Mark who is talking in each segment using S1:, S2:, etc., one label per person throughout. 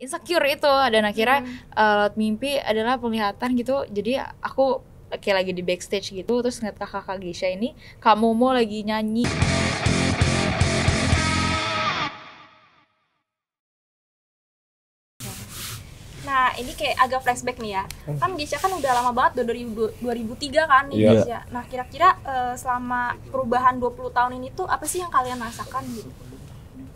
S1: insecure itu. Dan akhirnya lewat mimpi adalah penglihatan gitu. Jadi aku kayak lagi di backstage gitu, terus ngeliat kakak Geisha ini, Kak Momo lagi nyanyi.
S2: Nah, ini kayak agak flashback nih ya. Kan Geisha kan udah lama banget, 2003 kan nih Geisha. Nah, kira-kira selama perubahan 20 tahun ini tuh apa sih yang kalian rasakan gitu?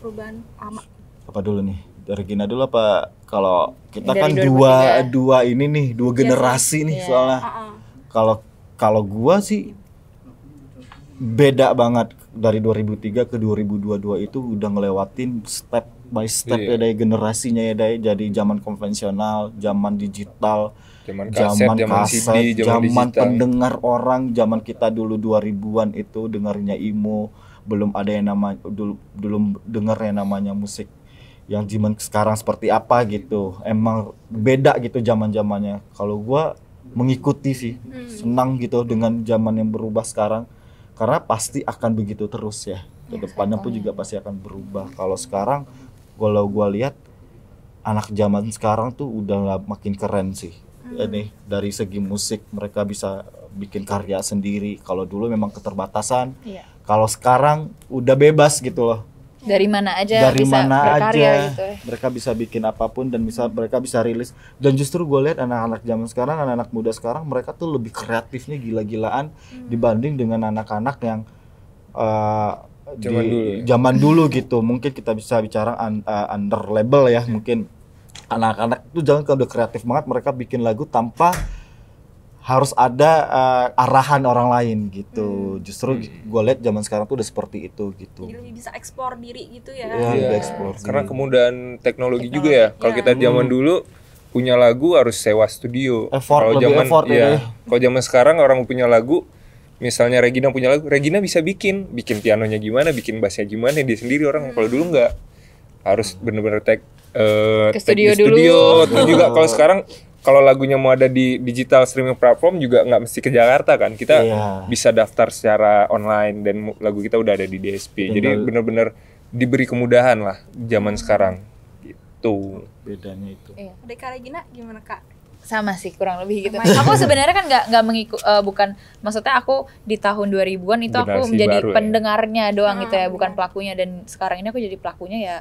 S2: Perubahan lama.
S3: Apa dulu nih? Dari Gina dulu apa? Kalau kita
S1: Dari
S3: kan
S1: 2003.
S3: dua ini nih, dua generasi nih soalnya. Kalau gua sih beda banget dari 2003 ke 2022 itu udah ngelewatin step by step ya dari generasinya ya dari jadi zaman konvensional, zaman digital,
S4: zaman kaset, CD,
S3: zaman pendengar orang, zaman kita dulu 2000-an itu dengarnya emo, belum ada yang namanya belum dengar yang namanya musik yang zaman sekarang seperti apa gitu. Emang beda gitu zaman-zamannya. Kalau gua mengikuti sih, senang gitu dengan zaman yang berubah sekarang. Karena pasti akan begitu terus ya. Kedepannya pun juga pasti akan berubah. Kalau sekarang, kalau gue lihat anak zaman sekarang tuh udah makin keren sih. Ini dari segi musik mereka bisa bikin karya sendiri. Kalau dulu memang keterbatasan. Kalau sekarang udah bebas gitu loh.
S1: Dari mana aja bisa berkarya gitu.
S3: Mereka bisa bikin apapun dan mereka bisa rilis. Dan justru gue lihat anak-anak zaman sekarang, anak-anak muda sekarang mereka tuh lebih kreatifnya gila-gilaan dibanding dengan anak-anak yang zaman dulu gitu. Mungkin kita bisa bicara under label ya. Mungkin anak-anak tuh jangan kalau udah kreatif banget mereka bikin lagu tanpa harus ada arahan orang lain gitu. Justru gue lihat zaman sekarang tuh udah seperti itu gitu.
S2: Jadi lebih bisa eksplor diri gitu ya.
S3: Iya, eksplor.
S4: Karena kemudahan teknologi juga ya. Kalau kita zaman dulu punya lagu harus sewa studio. Kalau zaman sekarang orang punya lagu, misalnya Regina punya lagu, Regina bisa bikin pianonya gimana, bikin bassnya gimana dia sendiri orang. Kalau dulu enggak. Harus bener-bener ke
S1: studio
S4: dulu. Terus juga kalau sekarang kalau lagunya mau ada di digital streaming platform juga nggak mesti ke Jakarta kan, kita bisa daftar secara online dan lagu kita udah ada di DSP. Jadi benar-benar diberi kemudahan lah zaman sekarang gitu.
S3: Bedanya itu.
S2: Dari Kak Regina gimana Kak?
S1: Sama sih kurang lebih gitu. Aku sebenarnya kan nggak mengikut, bukan maksudnya aku di tahun 2000-an itu aku menjadi pendengarnya doang gitu ya, bukan pelakunya. Dan sekarang ini aku jadi pelakunya ya,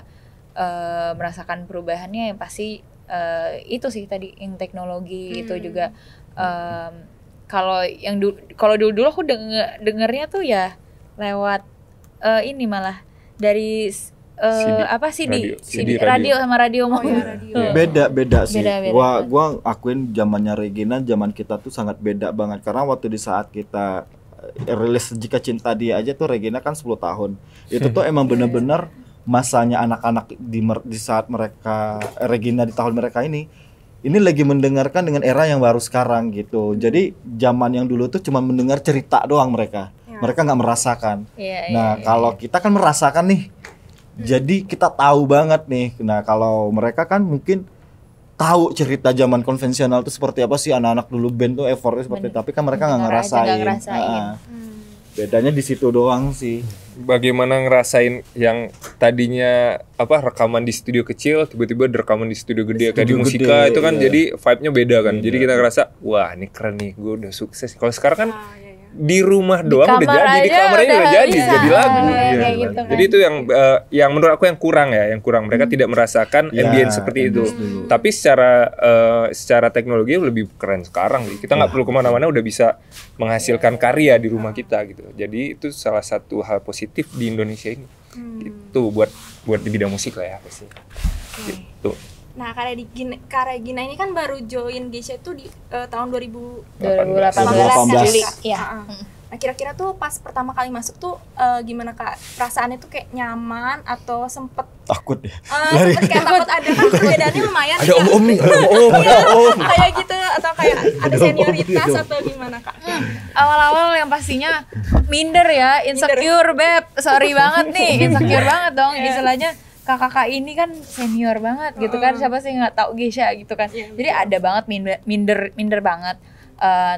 S1: merasakan perubahannya yang pasti. Itu sih tadi yang teknologi itu juga kalau yang kalau dulu aku dengernya tuh ya lewat ini malah dari CD, radio sama radio mau
S3: beda sih. Gua akuin zamannya Regina, zaman kita tuh sangat beda banget karena waktu di saat kita rilis Jika Cinta Dia aja tuh Regina kan 10 tahun. Itu tuh emang bener-bener masanya anak-anak di saat mereka Regina di tahun mereka ini lagi mendengarkan dengan era yang baru sekarang gitu. Jadi zaman yang dulu tuh cuma mendengar cerita doang mereka nggak merasakan. Kalau kita kan merasakan nih, jadi kita tahu banget nih. Nah kalau mereka kan mungkin tahu cerita zaman konvensional tuh seperti apa sih, anak-anak dulu band tuh effortnya seperti itu, tapi kan mereka nggak ngerasain. Bedanya di situ doang sih.
S4: Bagaimana ngerasain yang tadinya rekaman di studio kecil tiba-tiba rekaman di studio gede kayak di Musika itu kan jadi vibe-nya beda kan. Jadi kita ngerasa wah ini keren nih, gue udah sukses. Kalau sekarang kan di rumah doang udah jadi, di kamarnya udah jadi lagu. Gitu kan. Jadi itu yang menurut aku yang kurang mereka tidak merasakan ambience seperti itu. Tapi secara teknologi lebih keren sekarang. Kita nggak perlu kemana-mana udah bisa menghasilkan karya di rumah kita gitu. Jadi itu salah satu hal positif di Indonesia ini. Itu buat di bidang musik lah ya pasti. Gitu.
S2: Nah, Kak Regina ini kan baru join Geisha itu di tahun 2018
S1: Juli.
S2: Nah, kira-kira tuh pas pertama kali masuk tuh gimana Kak? Perasaannya tuh kayak nyaman atau sempet
S3: takut ya?
S2: Sempet kayak takut ada kan perbedaannya lumayan.
S3: Ada om nih,
S2: kayak gitu atau kayak ada senioritas atau gimana Kak?
S1: Awal-awal yang pastinya minder ya, insecure beb. Sorry banget nih, insecure banget dong. Istilahnya kakak ini kan senior banget gitu kan, siapa sih nggak tahu Geisha gitu kan. Jadi ada banget minder banget.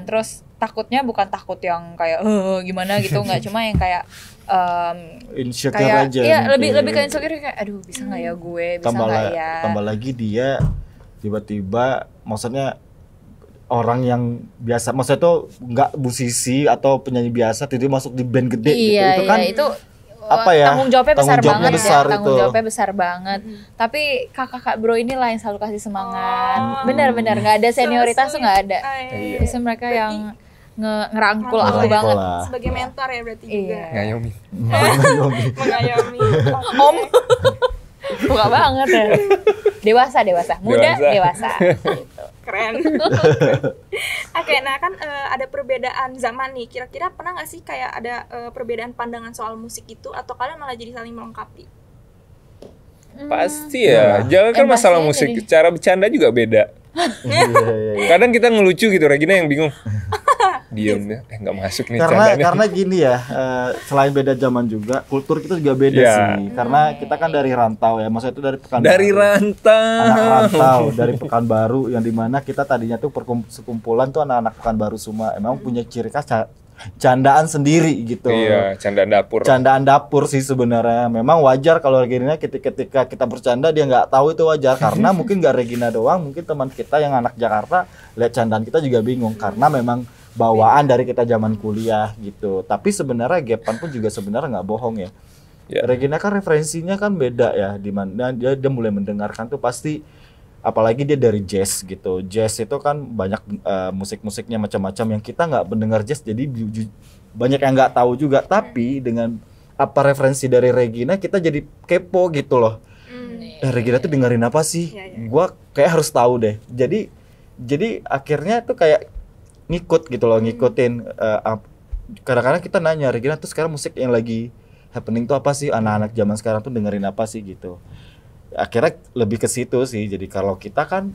S1: Terus takutnya bukan takut yang kayak gimana gitu, nggak, cuma yang kayak
S3: insecure
S1: kayak,
S3: aja.
S1: Iya, lebih kayak insecure kayak aduh bisa nggak ya gue, bisa nggak ya.
S3: Tambah lagi dia tiba-tiba, maksudnya orang yang biasa, maksudnya tuh nggak musisi atau penyanyi biasa, tiba-tiba masuk di band gede gitu. Itu kan
S1: itu
S3: apa ya?
S1: Tanggung jawabnya besar banget
S3: besar
S1: ya. Tanggung jawabnya besar banget. Tapi kakak bro inilah yang selalu kasih semangat. Benar-benar nggak ada senioritas tuh nggak ada. Bisa mereka yang ngerangkul aku banget
S2: sebagai mentor ya berarti juga.
S4: Ngayomi.
S2: Mengayomi.
S1: Om. Suka banget ya. Dewasa. Muda, dewasa. Gitu.
S2: Keren. Oke, nah kan ada perbedaan zaman nih. Kira-kira pernah nggak sih kayak ada perbedaan pandangan soal musik itu, atau kalian malah jadi saling melengkapi?
S4: Pasti ya. Jangan kan masalah musik, jadi cara bercanda juga beda. Kadang kita ngelucu gitu, Regina yang bingung. Diam deh, nggak masuk nih candanya.
S3: Karena gini ya, selain beda zaman juga, kultur kita juga beda sih. Karena kita kan dari rantau ya, maksudnya itu dari Pekanbaru.
S4: Dari rantau.
S3: Anak rantau dari Pekanbaru, yang dimana kita tadinya tuh sekumpulan tuh anak-anak Pekanbaru semua. Emang punya ciri khas candaan sendiri gitu.
S4: Iya, candaan dapur.
S3: Candaan dapur sih sebenarnya. Memang wajar kalau Regina ketika kita bercanda dia nggak tahu itu wajar, karena mungkin nggak Regina doang, mungkin teman kita yang anak Jakarta lihat candaan kita juga bingung, karena memang bawaan dari kita zaman kuliah gitu. Tapi sebenarnya Gepan pun juga sebenarnya nggak bohong ya. Regina kan referensinya kan beda ya, dimana dia mulai mendengarkan tuh pasti, apalagi dia dari jazz gitu. Jazz itu kan banyak musik-musiknya macam-macam yang kita nggak mendengar jazz, jadi banyak yang nggak tahu juga. Tapi dengan apa referensi dari Regina, kita jadi kepo gitu loh. Regina tuh dengerin apa sih? Gua kayak harus tahu deh. Jadi akhirnya tuh kayak ngikut gitu loh, ngikutin. Kadang-kadang kita nanya, Regina tuh sekarang musik yang lagi happening tuh apa sih? Anak-anak zaman sekarang tuh dengerin apa sih gitu. Akhirnya lebih ke situ sih. Jadi kalau kita kan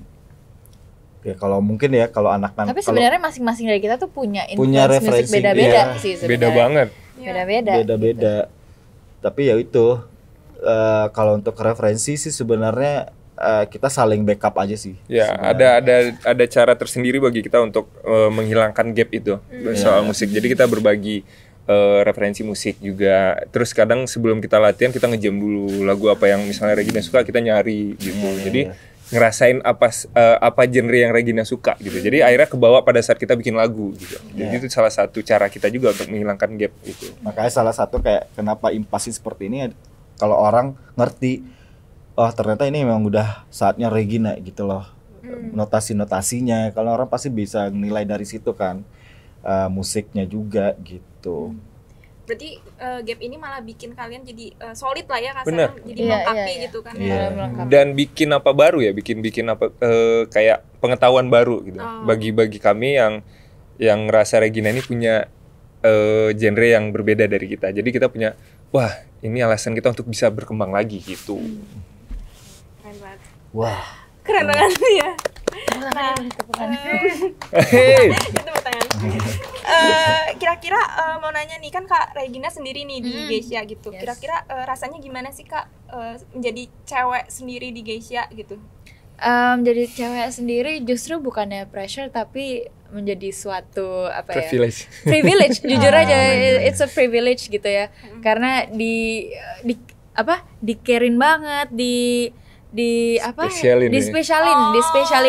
S3: ya, kalau mungkin ya kalau anak-anak,
S1: tapi sebenarnya masing-masing dari kita tuh punya
S3: referensi
S1: beda-beda sih sebenarnya.
S4: Beda banget.
S1: Beda-beda.
S3: Tapi ya itu kalau untuk referensi sih sebenarnya kita saling backup aja sih.
S4: Ya, ada cara tersendiri bagi kita untuk menghilangkan gap itu soal musik. Jadi kita berbagi referensi musik juga. Terus kadang sebelum kita latihan kita ngejam dulu lagu apa yang misalnya Regina suka, kita nyari gitu. Jadi ngerasain apa genre yang Regina suka gitu. Jadi akhirnya kebawa pada saat kita bikin lagu gitu. Jadi itu salah satu cara kita juga untuk menghilangkan gap gitu.
S3: Makanya salah satu kayak kenapa Impasi seperti ini, kalau orang ngerti, oh ternyata ini memang udah saatnya Regina gitu loh. Notasi-notasinya, kalau orang pasti bisa nilai dari situ kan. Musiknya juga gitu.
S2: Berarti gap ini malah bikin kalian jadi solid lah ya kasarnya, jadi melengkapi gitu kan.
S4: Dan bikin apa baru ya, bikin apa kayak pengetahuan baru gitu. Bagi kami yang ngerasa Regina ini punya genre yang berbeda dari kita. Jadi kita punya, wah ini alasan kita untuk bisa berkembang lagi gitu.
S2: Keren banget.
S3: Wah.
S2: Keren banget ya. Itu pertanyaan. Kira-kira mau nanya nih, kan Kak Regina sendiri nih di Geisha gitu. Kira-kira rasanya gimana sih Kak menjadi cewek sendiri di Geisha gitu?
S1: Jadi cewek sendiri justru bukannya pressure, tapi menjadi suatu privilege. Jujur aja, it's a privilege gitu ya. Karena di carein banget, dispesialin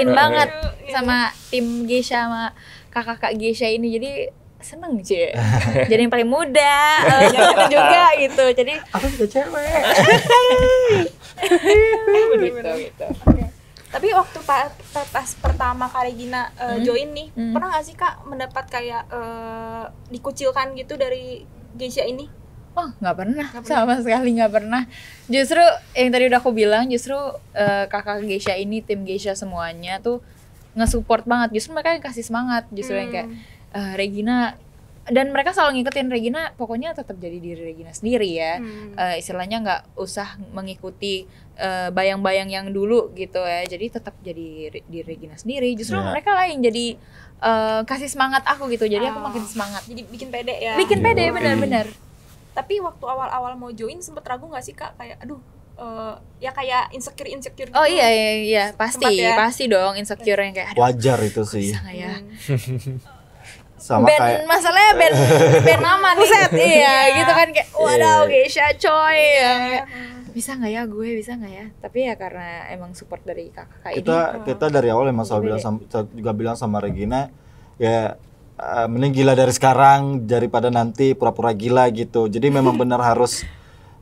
S1: banget sama tim Geisha, sama kakak-kakak Geisha ini. Jadi seneng sih. Jadi yang paling muda, yang juga gitu. Jadi
S3: aku juga cewek.
S1: gitu.
S2: Tapi waktu pas pertama Kak Regina join nih, pernah gak sih Kak mendapat kayak dikucilkan gitu dari Geisha ini?
S1: Oh, nggak pernah, sama sekali nggak pernah. Justru yang tadi udah aku bilang, justru kakak Geisha ini, tim Geisha semuanya tuh nge-support banget. Justru mereka yang kasih semangat, justru yang kayak Regina, dan mereka selalu ngikutin Regina, pokoknya tetap jadi diri Regina sendiri ya. Istilahnya nggak usah mengikuti bayang-bayang yang dulu gitu ya. Jadi tetap jadi diri Regina sendiri. Justru mereka lah yang jadi kasih semangat aku gitu. Jadi aku makin semangat.
S2: Jadi bikin pede ya.
S1: Bikin pede, benar-benar.
S2: Tapi waktu awal-awal mau join sempet ragu gak sih Kak? Kayak aduh, ya kayak insecure gitu.
S1: Oh iya, pasti dong insecure yang kayak
S3: aduh, wajar itu sih.
S1: Bisa gak ya?
S3: sama
S1: band,
S3: kayak
S1: masalahnya band nama nih set iya gitu kan kayak waduh Geisha coy bisa nggak ya gue bisa nggak ya, tapi ya karena emang support dari kakak
S3: kita dari awal emang selalu bilang sama Regina ya mending gila dari sekarang daripada nanti pura-pura gila gitu. Jadi memang benar harus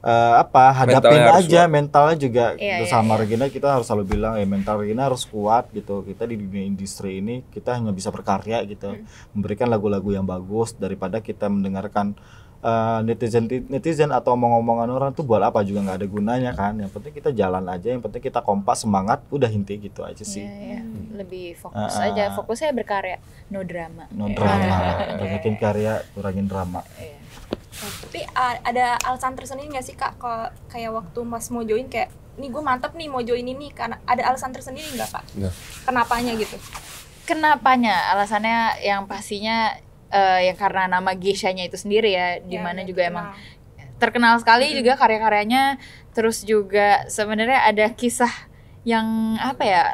S3: hadapin aja mentalnya juga. Sama Regina kita harus selalu bilang ya mental Regina harus kuat gitu. Kita di dunia industri ini kita hanya bisa berkarya gitu, memberikan lagu-lagu yang bagus daripada kita mendengarkan netizen atau omong-omongan orang tuh buat apa juga nggak ada gunanya kan. Yang penting kita jalan aja, yang penting kita kompak semangat, udah inti gitu aja sih.
S1: Lebih fokus aja, fokusnya berkarya, no drama.
S3: Banyakin karya, kurangin drama.
S2: Tapi ada alasan tersendiri nggak sih Kak kayak waktu Mas mau join kayak nih gue mantep nih mau join ini, karena ada alasan tersendiri nggak Kak? Kenapanya gitu?
S1: Kenapanya? Alasannya yang pastinya yang karena nama Geisha-nya itu sendiri ya, dimana juga emang terkenal sekali juga karya-karyanya. Terus juga sebenarnya ada kisah yang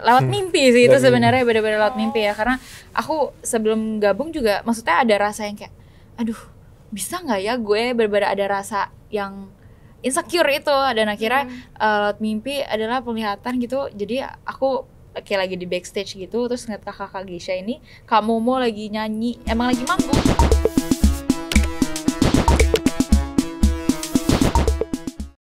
S1: lewat mimpi sih itu sebenarnya benar-benar lewat mimpi ya, karena aku sebelum gabung juga maksudnya ada rasa yang kayak aduh bisa nggak ya gue benar-benar ada rasa yang insecure itu, dan akhirnya lewat mimpi adalah penglihatan gitu. Jadi aku kayak lagi di backstage gitu, terus ngeliat kakak Geisha ini, Kak Momo lagi nyanyi, emang lagi manggung.